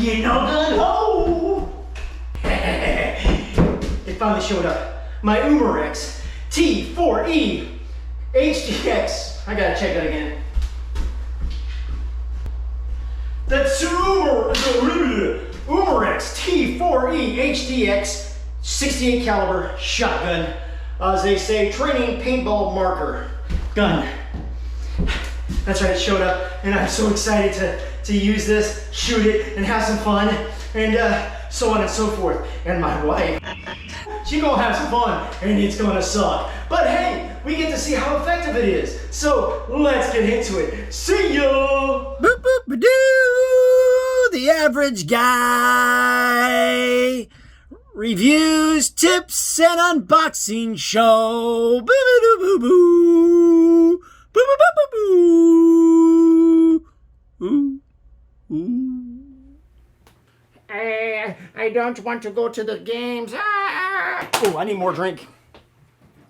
You know good ho! It finally showed up. My Umarex T4E TX. I gotta check that again. That's Umarex T4E TX 68 caliber shotgun. As they say, training paintball marker gun. That's right, it showed up, and I'm so excited to use this, shoot it, and have some fun, and so on and so forth. And my wife, she gonna have some fun, and it's gonna suck. But hey, we get to see how effective it is. So let's get into it. See ya! Boop boop ba-doo! The average guy reviews, tips, and unboxing show. Boo boo boo boo boo. Boo boo boo boo boo. Ooh. Ooh. I don't want to go to the games. Oh, I need more drink.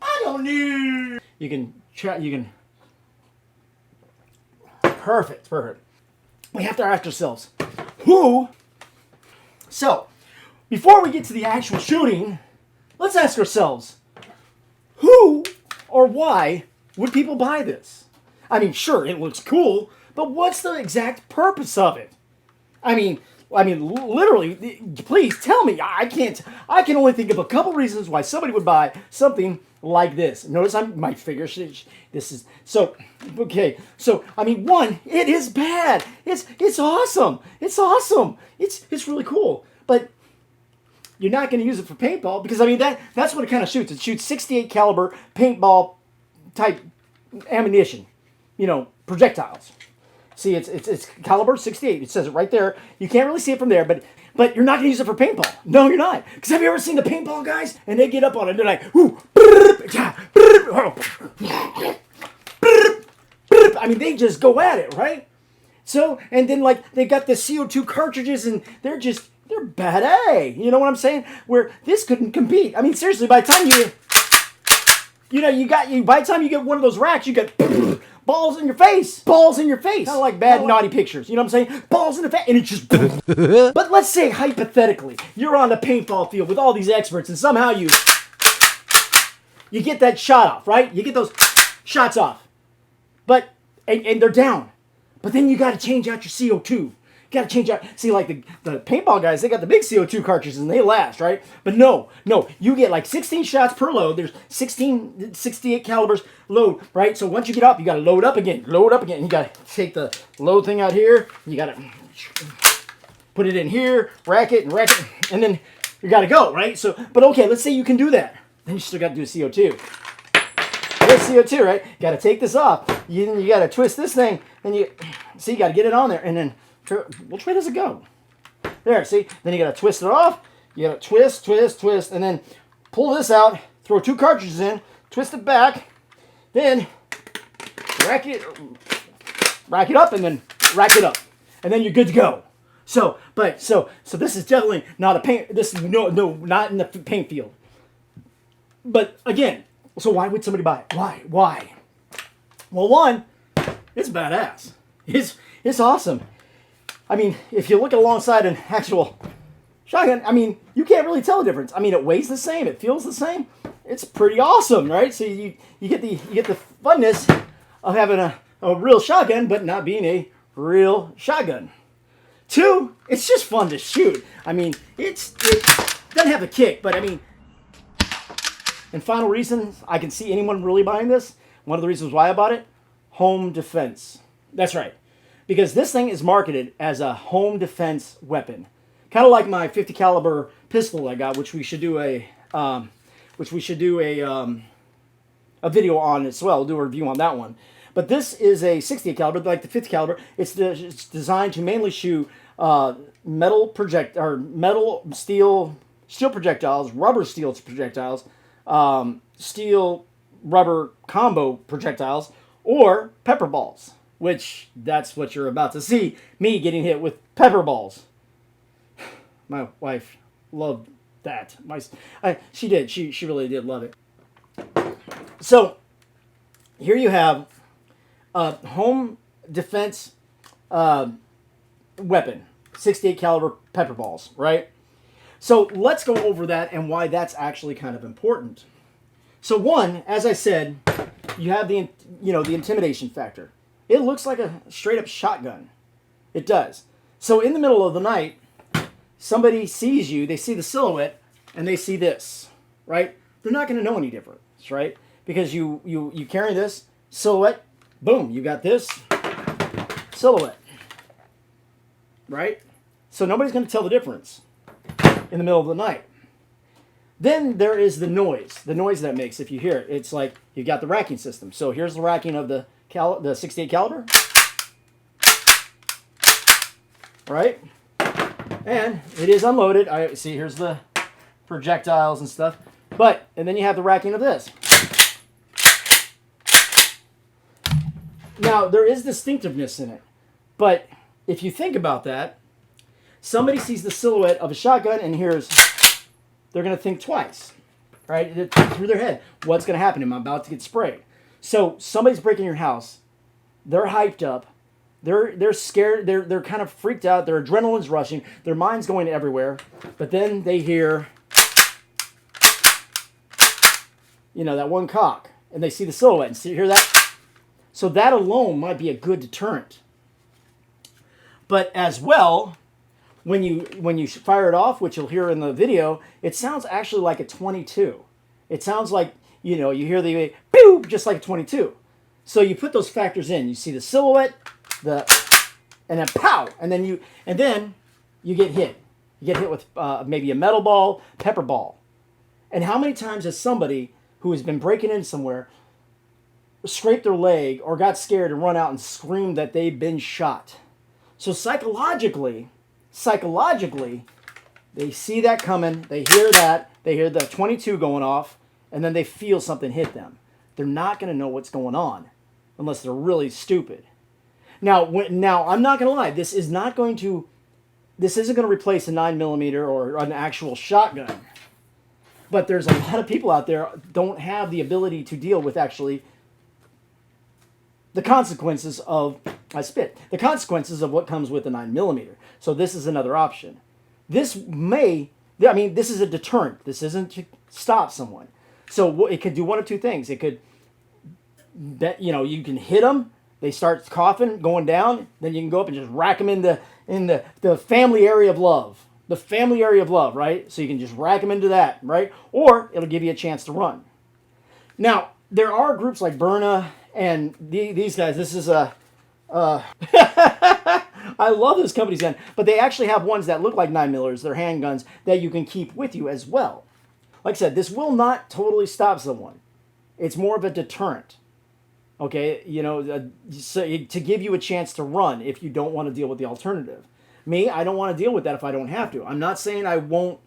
I don't need. You can chat. You can. Perfect. Perfect. We have to ask ourselves, who? So, before we get to the actual shooting, let's ask ourselves, who or why would people buy this? I mean, sure, it looks cool, but what's the exact purpose of it? I mean, literally, please tell me. I can only think of a couple reasons why somebody would buy something like this. Notice my figure. This is so okay. So I mean, one, it is bad. It's awesome. It's awesome. It's really cool. But you're not going to use it for paintball because I mean that's what it kind of shoots. It shoots 68 caliber paintball type ammunition. You know, projectiles. See, it's caliber 68. It says it right there. You can't really see it from there, but you're not going to use it for paintball. No, you're not. Because have you ever seen the paintball guys? And they get up on it. They're like, ooh, I mean, they just go at it, right? So, and then like they got the CO2 cartridges, and they're bad A. You know what I'm saying? Where this couldn't compete. I mean, seriously, by the time by the time you get one of those racks, you get balls in your face. Balls in your face. Kind of like bad, naughty pictures. You know what I'm saying? Balls in the face. And it just... But let's say, hypothetically, you're on a paintball field with all these experts, and somehow you get that shot off, right? You get those shots off. But, and they're down. But then you got to change out your CO2. Got to change out. See, like the paintball guys, they got the big CO2 cartridges and they last, right? But no, you get like 16 shots per load. There's 68 calibers load, right? So once you get up, you got to load up again. You got to take the load thing out here. You got to put it in here, rack it, and then you got to go, right? So, but okay, let's say you can do that. Then you still got to do CO2. This CO2, right? You got to take this off. You got to twist this thing, and you got to get it on there, and then. Which way does it go? There, see? Then you gotta twist it off. You gotta twist, and then pull this out, throw 2 cartridges in, twist it back, then rack it up, and then rack it up. And then you're good to go. So this is definitely not a paint, this is no, not in the paint field. But again, so why would somebody buy it? Why? Well, one, it's badass. It's awesome. I mean, if you look alongside an actual shotgun, I mean, you can't really tell the difference. I mean, it weighs the same, it feels the same. It's pretty awesome, right? So you get the funness of having a real shotgun, but not being a real shotgun. 2, it's just fun to shoot. I mean, it doesn't have a kick, but I mean, and final reason I can see anyone really buying this. One of the reasons why I bought it, home defense. That's right. Because this thing is marketed as a home defense weapon, kind of like my 50 caliber pistol I got, which we should do a video on as well. We'll do a review on that one. But this is a 68 caliber, like the 50 caliber. It's designed to mainly shoot steel projectiles, rubber steel projectiles, steel rubber combo projectiles, or pepper balls. Which, that's what you're about to see. Me getting hit with pepper balls. My wife loved that. She did. She really did love it. So, here you have a home defense weapon. .68 caliber pepper balls, right? So let's go over that and why that's actually kind of important. So one, as I said, you have the intimidation factor. It looks like a straight up shotgun. It does. So in the middle of the night, somebody sees you, they see the silhouette, and they see this, right? They're not going to know any difference, right? Because you carry this silhouette, boom, you got this silhouette, right? So nobody's going to tell the difference in the middle of the night. Then there is the noise that it makes if you hear it. It's like you've got the racking system. So here's the racking of the .68 caliber, right? And it is unloaded. I see here's the projectiles and stuff. And then you have the racking of this. Now, there is distinctiveness in it. But if you think about that, somebody sees the silhouette of a shotgun and hears, they're going to think twice, right? Through their head, what's going to happen? Am I about to get sprayed? So somebody's breaking your house. They're hyped up. They're scared. They're kind of freaked out. Their adrenaline's rushing. Their mind's going everywhere. But then they hear, that one cock, and they see the silhouette and hear that. So that alone might be a good deterrent. But as well, when you fire it off, which you'll hear in the video, it sounds actually like a 22. It sounds like, you hear the pew, just like a 22. So you put those factors in. You see the silhouette, and then pow, and then you get hit. You get hit with maybe a metal ball, pepper ball. And how many times has somebody who has been breaking in somewhere scraped their leg or got scared and run out and screamed that they've been shot? So psychologically, they see that coming, they hear that, they hear the 22 going off, and then they feel something hit them. They're not going to know what's going on unless they're really stupid. Now, I'm not going to lie, this isn't going to replace a 9mm or an actual shotgun. But there's a lot of people out there don't have the ability to deal with actually the consequences of what comes with a 9mm. So this is another option. This is a deterrent. This isn't to stop someone. So it could do one of two things. It could, you can hit them, they start coughing, going down, then you can go up and just rack them in the family area of love. The family area of love, right? So you can just rack them into that, right? Or it'll give you a chance to run. Now, there are groups like Berna and these guys. This is a... I love this company's gun, but they actually have ones that look like 9mm. They're handguns that you can keep with you as well. Like I said, this will not totally stop someone. It's more of a deterrent. Okay, to give you a chance to run if you don't want to deal with the alternative. Me, I don't want to deal with that if I don't have to. I'm not saying I won't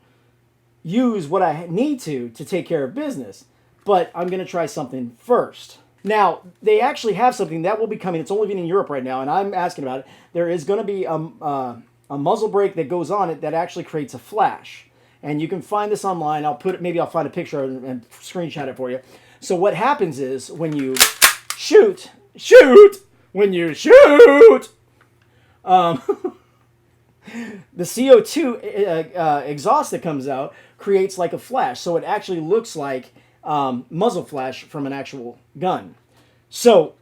use what I need to take care of business, but I'm going to try something first. Now, they actually have something that will be coming. It's only been in Europe right now, and I'm asking about it. There is going to be a muzzle brake that goes on it that actually creates a flash. And you can find this online. I'll find a picture and screenshot it for you. So what happens is when you shoot, the CO2 exhaust that comes out creates like a flash. So it actually looks like muzzle flash from an actual gun. So,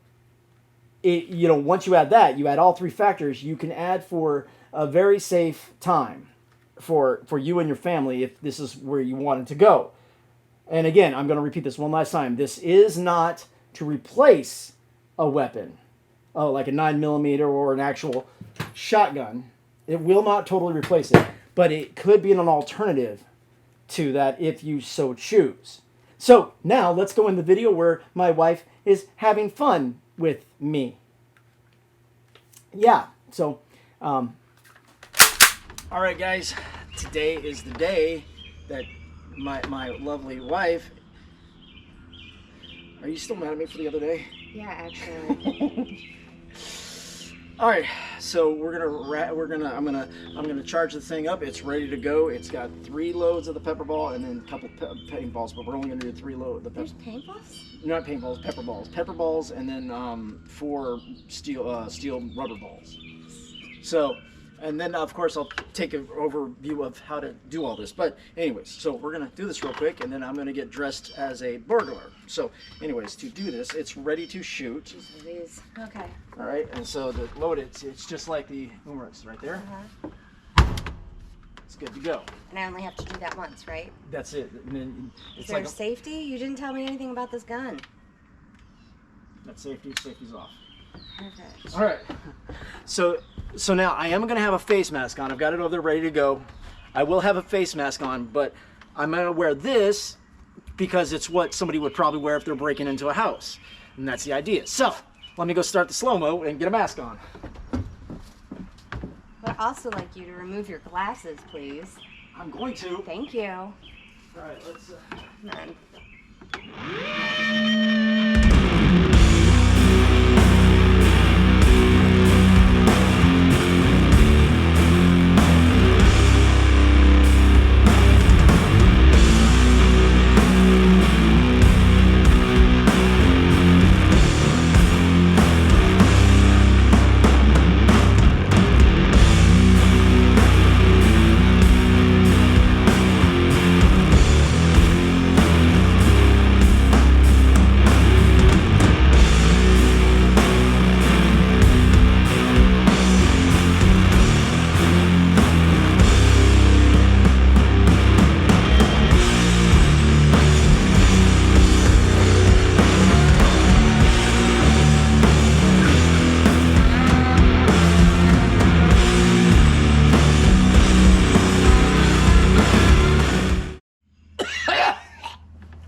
once you add that, you add all three factors, you can add for a very safe time for you and your family if this is where you want it to go. And again, I'm going to repeat this one last time. This is not to replace a weapon, like a 9mm or an actual shotgun. It will not totally replace it, but it could be an alternative to that if you so choose. So now let's go in the video where my wife is having fun with me. Yeah, so, all right, guys, today is the day that my lovely wife. Are you still mad at me for the other day? Yeah, actually. All right, so I'm gonna charge the thing up. It's ready to go. It's got 3 loads of the pepper ball and then a couple paintballs, but we're only gonna do 3 loads of the pepper. There's paintballs? Not paintballs, pepper balls, and then 4 steel rubber balls. So And then, of course, I'll take an overview of how to do all this. But anyways, so we're going to do this real quick, and then I'm going to get dressed as a burglar. So anyways, to do this, it's ready to shoot. Jeez. Okay. All right, and so to load it, it's just like the boomerangs right there. It's good to go. And I only have to do that once, right? That's it. And then Is it's there like safety? You didn't tell me anything about this gun. that's safety. Safety's off. Perfect. All right. So now I am going to have a face mask on. I've got it over there ready to go. I will have a face mask on, but I'm going to wear this because it's what somebody would probably wear if they're breaking into a house. And that's the idea. So let me go start the slow-mo and get a mask on. I'd also like you to remove your glasses, please. I'm going to. Thank you. All right, let's... Come on.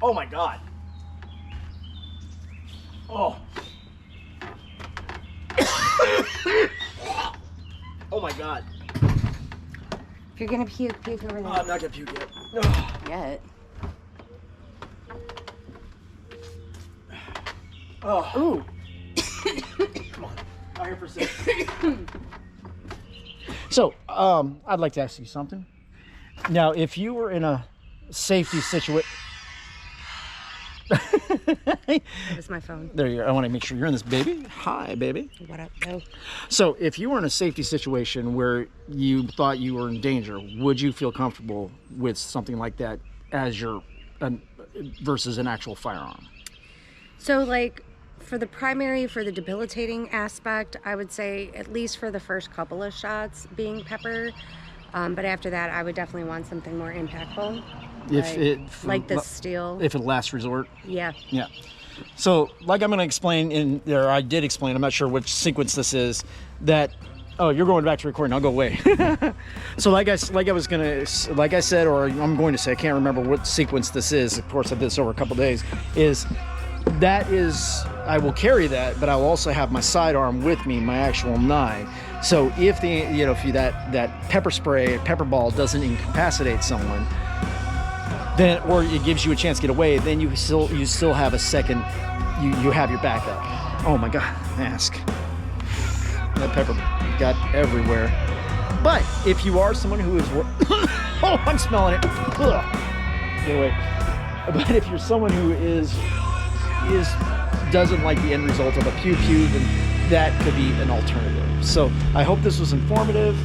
Oh my God. Oh. Oh my God. If you're gonna puke, puke over Oh, there. I'm not gonna puke yet. Oh. Yet. Oh. Ooh. Come on. I'm here for a second. So, I'd like to ask you something. Now, if you were in a safety situation... That was my phone. There you go. I want to make sure you're in this, baby. Hi, baby. What up? No. So, if you were in a safety situation where you thought you were in danger, would you feel comfortable with something like that as your versus an actual firearm? So, like, for the debilitating aspect, I would say at least for the first couple of shots being pepper. But after that, I would definitely want something more impactful. Like the steel. If it last resort. Yeah. Yeah. So, like I'm going to explain in there, I did explain, I'm not sure which sequence this is, that, oh, you're going back to recording, I'll go away. So like I said, or I'm going to say, I can't remember what sequence this is, of course I did this over a couple days, I will carry that, but I will also have my sidearm with me, my actual knife. So if that pepper spray, pepper ball doesn't incapacitate someone, then, or it gives you a chance to get away, then you still have a second, you have your backup. Oh my God, mask. That pepper got everywhere. But if you are someone who is, oh, I'm smelling it. Ugh. Anyway, but if you're someone who doesn't like the end result of a pew-pew, then that could be an alternative. So I hope this was informative.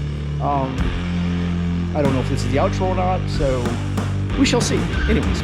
I don't know if this is the outro or not, so we shall see. Anyways.